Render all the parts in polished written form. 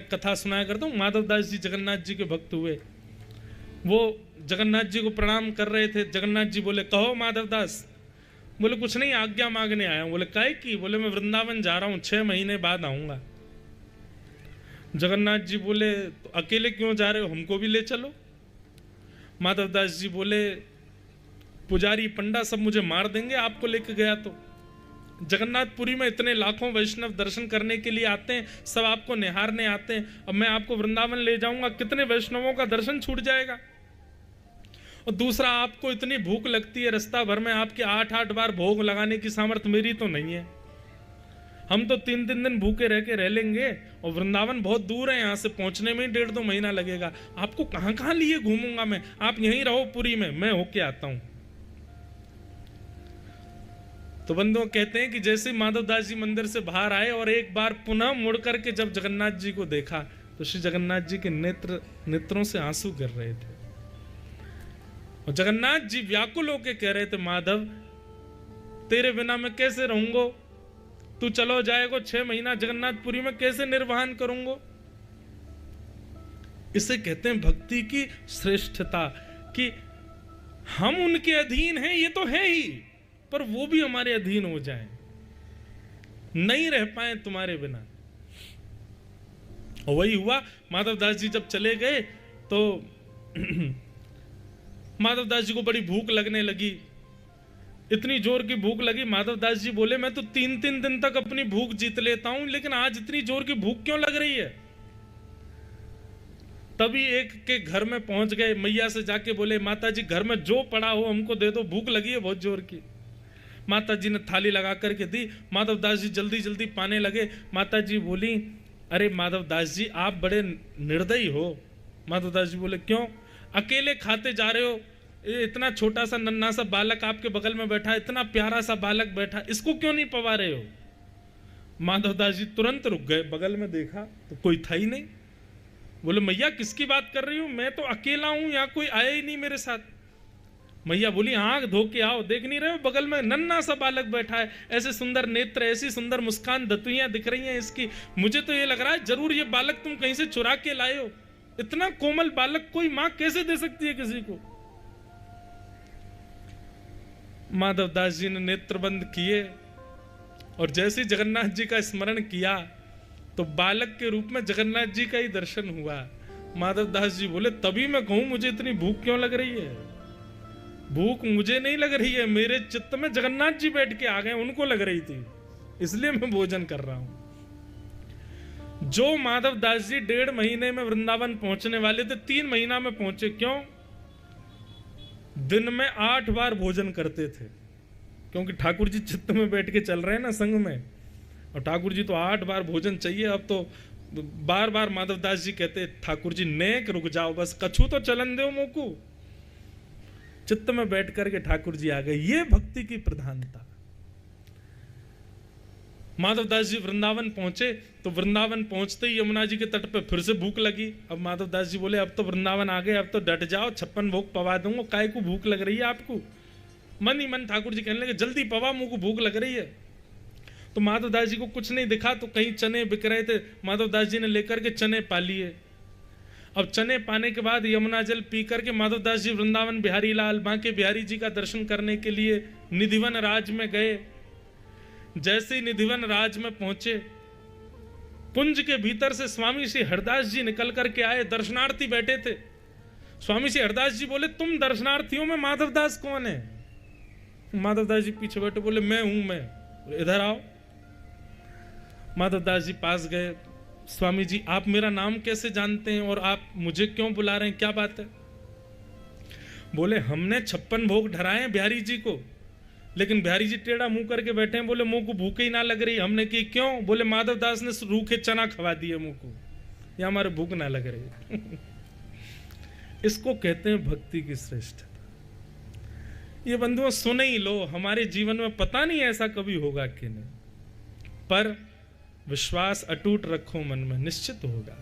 कथा सुनाया करता हूँ। माधवदास जी जगन्नाथ जी के भक्त हुए, वो जगन्नाथ जी को प्रणाम कर रहे थे। जगन्नाथ जी बोले, कहो माधवदास। बोले, कुछ नहीं, आज्ञा मांगने आया हूँ। बोले, काहे की? बोले, मैं वृंदावन जा रहा हूँ, 6 महीने बाद आऊँगा। जगन्नाथ जी बोले, तो अकेले क्यों जा रहे हो, हमको भी ले चलो। माधवदास जी बोले, पुजारी पंडा सब मुझे मार देंगे आपको लेके गया तो। जगन्नाथपुरी में इतने लाखों वैष्णव दर्शन करने के लिए आते हैं, सब आपको निहारने आते हैं, अब मैं आपको वृंदावन ले जाऊंगा, कितने वैष्णवों का दर्शन छूट जाएगा। और दूसरा, आपको इतनी भूख लगती है, रास्ता भर में आपके 8-8 बार भोग लगाने की सामर्थ्य मेरी तो नहीं है। हम तो 3-3 दिन भूखे रह के रह लेंगे, और वृंदावन बहुत दूर है, यहाँ से पहुंचने में ही 1.5-2 महीना लगेगा। आपको कहाँ कहाँ लिए घूमूंगा मैं, आप यहीं रहो पुरी में, मैं होके आता हूं। तो बंधुओं, कहते हैं कि जैसे माधवदास जी मंदिर से बाहर आए और एक बार पुनः मुड़ करके जब जगन्नाथ जी को देखा, तो श्री जगन्नाथ जी के नेत्रों से आंसू गिर रहे थे। और जगन्नाथ जी व्याकुल होकर कह रहे थे, माधव तेरे बिना मैं कैसे रहूंगा, तू चलो जाएगो 6 महीना जगन्नाथपुरी में कैसे निर्वहन करूंगा। इसे कहते हैं भक्ति की श्रेष्ठता, कि हम उनके अधीन हैं, ये तो है ही, पर वो भी हमारे अधीन हो जाए, नहीं रह पाए तुम्हारे बिना। और वही हुआ। माधवदास जी जब चले गए तो माधवदास जी को बड़ी भूख लगने लगी, इतनी जोर की भूख लगी। माधवदास जी बोले, मैं तो 3-3 दिन तक अपनी भूख जीत लेता हूं, लेकिन आज इतनी जोर की भूख क्यों लग रही है। तभी एक के घर में पहुंच गए, मैया से जाके बोले, माता जी घर में जो पड़ा हो हमको दे दो, भूख लगी है बहुत जोर की। माता जी ने थाली लगा करके दी, माधवदास जी जल्दी जल्दी पाने लगे। माता जी बोली, अरे माधवदास जी आप बड़े निर्दयी हो। माधवदास जी बोले, क्यों? अकेले खाते जा रहे हो, इतना छोटा सा नन्हा सा बालक आपके बगल में बैठा, इतना प्यारा सा बालक बैठा, इसको क्यों नहीं पवा रहे हो। माधवदास जी तुरंत रुक गए, बगल में देखा तो कोई था ही नहीं। बोले, मैया किसकी बात कर रही हूं, मैं तो अकेला हूं, यहाँ कोई आया ही नहीं मेरे साथ। मैया बोली, आंख धो के आओ, देख नहीं रहे हो बगल में नन्हा सा बालक बैठा है, ऐसे सुंदर नेत्र, ऐसी सुंदर मुस्कान, दतुइयां दिख रही हैं इसकी। मुझे तो ये लग रहा है जरूर ये बालक तुम कहीं से चुरा के लाए हो, इतना कोमल बालक कोई मां कैसे दे सकती है किसी को। माधवदास जी ने नेत्र बंद किए और जैसे जगन्नाथ जी का स्मरण किया तो बालक के रूप में जगन्नाथ जी का ही दर्शन हुआ। माधवदास जी बोले, तभी मैं कहूं मुझे इतनी भूख क्यों लग रही है। भूख मुझे नहीं लग रही है, मेरे चित्त में जगन्नाथ जी बैठ के आ गए, उनको लग रही थी, इसलिए मैं भोजन कर रहा हूं। जो माधवदास जी 1.5 महीने में वृंदावन पहुंचने वाले थे, 3 महीना में पहुंचे। क्यों? दिन में 8 बार भोजन करते थे, क्योंकि ठाकुर जी चित्त में बैठ के चल रहे हैं ना संग में, और ठाकुर जी तो 8 बार भोजन चाहिए। अब तो बार बार माधवदास जी कहते, ठाकुर जी नेक रुक जाओ, बस कछु तो चलन दो मोकू। चित्त में बैठ करके ठाकुर जी आ गए। ये भक्ति की प्रधानता। माधवदास जी वृंदावन पहुंचे तो वृंदावन पहुंचते ही यमुना जी के तट पे फिर से भूख लगी। अब माधवदास जी बोले, अब तो वृंदावन आ गए, अब तो डट जाओ, 56 भोग पवा दूंगा, काय को भूख लग रही है आपको। मन ही मन ठाकुर जी कहने लगे, जल्दी पवा, मुंह को भूख लग रही है। तो माधवदास जी को कुछ नहीं दिखा, तो कहीं चने बिक रहे थे, माधवदास जी ने लेकर के चने पा लिए। अब चने पाने के बाद यमुना जल पी करके माधवदास जी वृंदावन बिहारी लाल बांके बिहारी जी का दर्शन करने के लिए निधिवन राज में गए। जैसे ही निधिवन राज में पहुंचे, कुंज के भीतर से स्वामी श्री हरदास जी निकल करके आए, दर्शनार्थी बैठे थे। स्वामी श्री हरदास जी बोले, तुम दर्शनार्थियों में माधवदास कौन है? माधवदास जी पीछे बैठे, बोले, मैं हूं, मैं, इधर आओ। माधवदास जी पास गए, स्वामी जी आप मेरा नाम कैसे जानते हैं और आप मुझे क्यों बुला रहे हैं, क्या बात है? बोले, हमने 56 भोग ढराए बिहारी जी को, लेकिन बिहारी जी टेढ़ा मुंह करके बैठे हैं। बोले, मुंह को भूख ही ना लग रही? हमने की, क्यों? बोले, माधवदास ने रूखे चना खवा दिए मुंह को, या हमारे भूख ना लग रही। इसको कहते हैं भक्ति की श्रेष्ठता। ये बंधुओं सुन ही लो, हमारे जीवन में पता नहीं ऐसा कभी होगा कि नहीं, पर विश्वास अटूट रखो मन में, निश्चित होगा।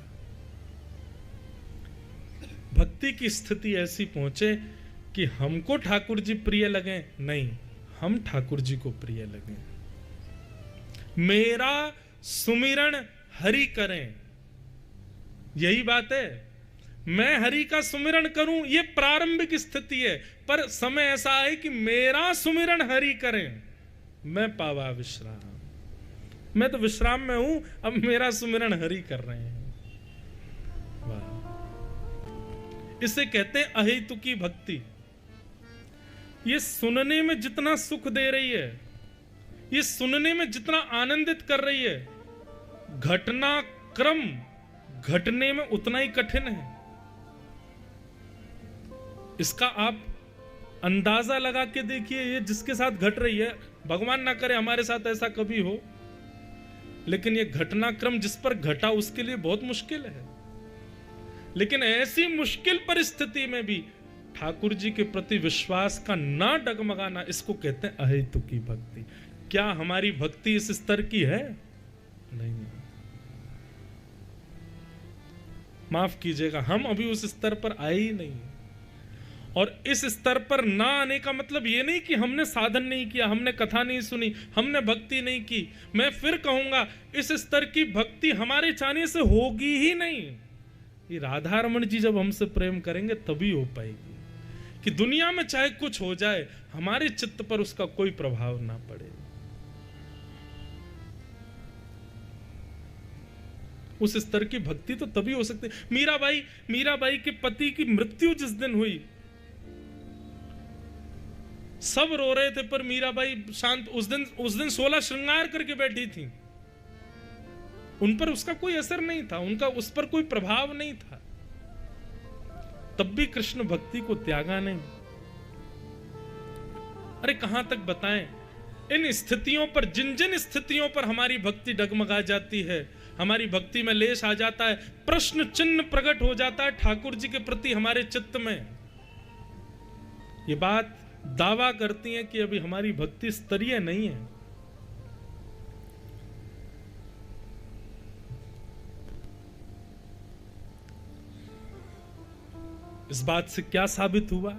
भक्ति की स्थिति ऐसी पहुंचे कि हमको ठाकुर जी प्रिय लगे, नहीं, हम ठाकुर जी को प्रिय लगे। मेरा सुमिरन हरि करें, यही बात है। मैं हरि का सुमिरन करूं, ये प्रारंभिक स्थिति है, पर समय ऐसा है कि मेरा सुमिरन हरि करें, मैं पावा विश्राम। मैं तो विश्राम में हूं, अब मेरा सुमिरन हरि कर रहे हैं। वाह, इसे कहते हैं अहेतुकी भक्ति। ये सुनने में जितना सुख दे रही है, ये सुनने में जितना आनंदित कर रही है, घटनाक्रम घटने में उतना ही कठिन है। इसका आप अंदाजा लगा के देखिए, ये जिसके साथ घट रही है, भगवान ना करे हमारे साथ ऐसा कभी हो, लेकिन ये घटनाक्रम जिस पर घटा उसके लिए बहुत मुश्किल है। लेकिन ऐसी मुश्किल परिस्थिति में भी ठाकुर जी के प्रति विश्वास का ना डगमगाना, इसको कहते हैं अहेतुकी भक्ति। क्या हमारी भक्ति इस स्तर की है? नहीं, माफ कीजिएगा, हम अभी उस स्तर पर आए ही नहीं। और इस स्तर पर ना आने का मतलब ये नहीं कि हमने साधन नहीं किया, हमने कथा नहीं सुनी, हमने भक्ति नहीं की। मैं फिर कहूंगा, इस स्तर की भक्ति हमारे चाहने से होगी ही नहीं। ये राधा रमन जी जब हमसे प्रेम करेंगे तभी हो पाएगी। कि दुनिया में चाहे कुछ हो जाए, हमारे चित्त पर उसका कोई प्रभाव ना पड़े। उस स्तर की भक्ति तो तभी हो सकती है। मीराबाई के पति की मृत्यु जिस दिन हुई, सब रो रहे थे, पर मीराबाई शांत। उस दिन 16 श्रृंगार करके बैठी थी। उन पर उसका कोई असर नहीं था, उनका उस पर कोई प्रभाव नहीं था, तब भी कृष्ण भक्ति को त्यागा नहीं। अरे कहां तक बताएं, इन स्थितियों पर, जिन जिन स्थितियों पर हमारी भक्ति डगमगा जाती है, हमारी भक्ति में लेश आ जाता है, प्रश्न चिन्ह प्रकट हो जाता है ठाकुर जी के प्रति हमारे चित्त में। ये बात दावा करती है कि अभी हमारी भक्ति स्तरीय नहीं है। इस बात से क्या साबित हुआ?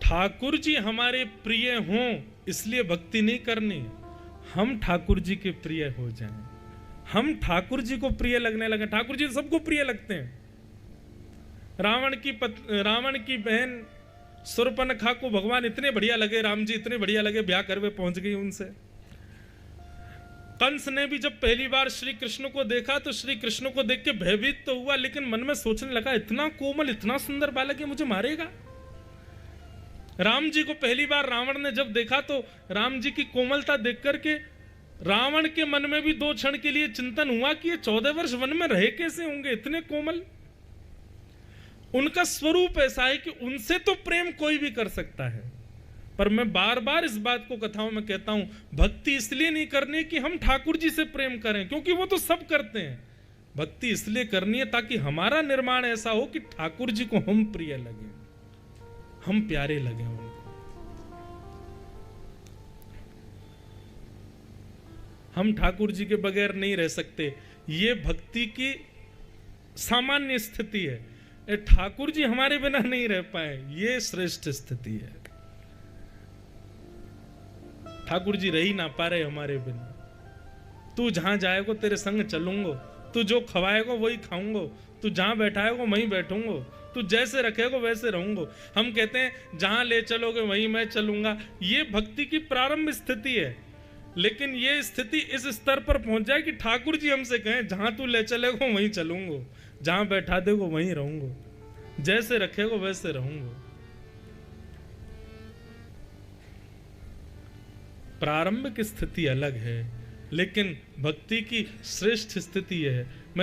ठाकुर जी हमारे प्रिय हों इसलिए भक्ति नहीं करनी, हम ठाकुर जी के प्रिय हो जाएं, हम ठाकुर जी को प्रिय लगने लगे। ठाकुर जी सबको प्रिय लगते हैं। रावण की बहन सुर्पनखा को भगवान इतने बढ़िया लगे, राम जी इतने बढ़िया लगे, ब्याह करवे पहुंच गई उनसे। कंस ने भी जब पहली बार श्री कृष्ण को देखा तो श्री कृष्ण को देख के भयभीत तो हुआ, लेकिन मन में सोचने लगा, इतना कोमल, इतना सुंदर बालक है, मुझे मारेगा। राम जी को पहली बार रावण ने जब देखा तो राम जी की कोमलता देख करके रावण के मन में भी 2 क्षण के लिए चिंतन हुआ कि ये 14 वर्ष वन में रहे कैसे होंगे, इतने कोमल। उनका स्वरूप ऐसा है कि उनसे तो प्रेम कोई भी कर सकता है। पर मैं बार बार इस बात को कथाओं में कहता हूं, भक्ति इसलिए नहीं करनी कि हम ठाकुर जी से प्रेम करें, क्योंकि वो तो सब करते हैं। भक्ति इसलिए करनी है ताकि हमारा निर्माण ऐसा हो कि ठाकुर जी को हम प्रिय लगे, हम प्यारे लगे उनको। हम ठाकुर जी के बगैर नहीं रह सकते, ये भक्ति की सामान्य स्थिति है। ठाकुर जी हमारे बिना नहीं रह पाए, ये श्रेष्ठ स्थिति है। ठाकुर जी रह ही ना पा रहे हमारे बिना। तू जहां जाएगो तेरे संग चलूंगो, तू जो खवाएगो वही खाऊंगो, तू जहां बैठाएगो वहीं बैठूंगो, तू जैसे रखेगो वैसे रहूंगो। हम कहते हैं जहां ले चलोगे वहीं मैं चलूंगा, ये भक्ति की प्रारंभ स्थिति है। लेकिन ये स्थिति इस स्तर पर पहुंच जाए कि ठाकुर जी हमसे कहें, जहां तू ले चलेगो वहीं चलूंगो, जहां बैठा देगो वहीं रहूंगो, जैसे रखेगो वैसे रहूंगो। प्रारंभिक स्थिति अलग है, लेकिन भक्ति की श्रेष्ठ स्थिति यह है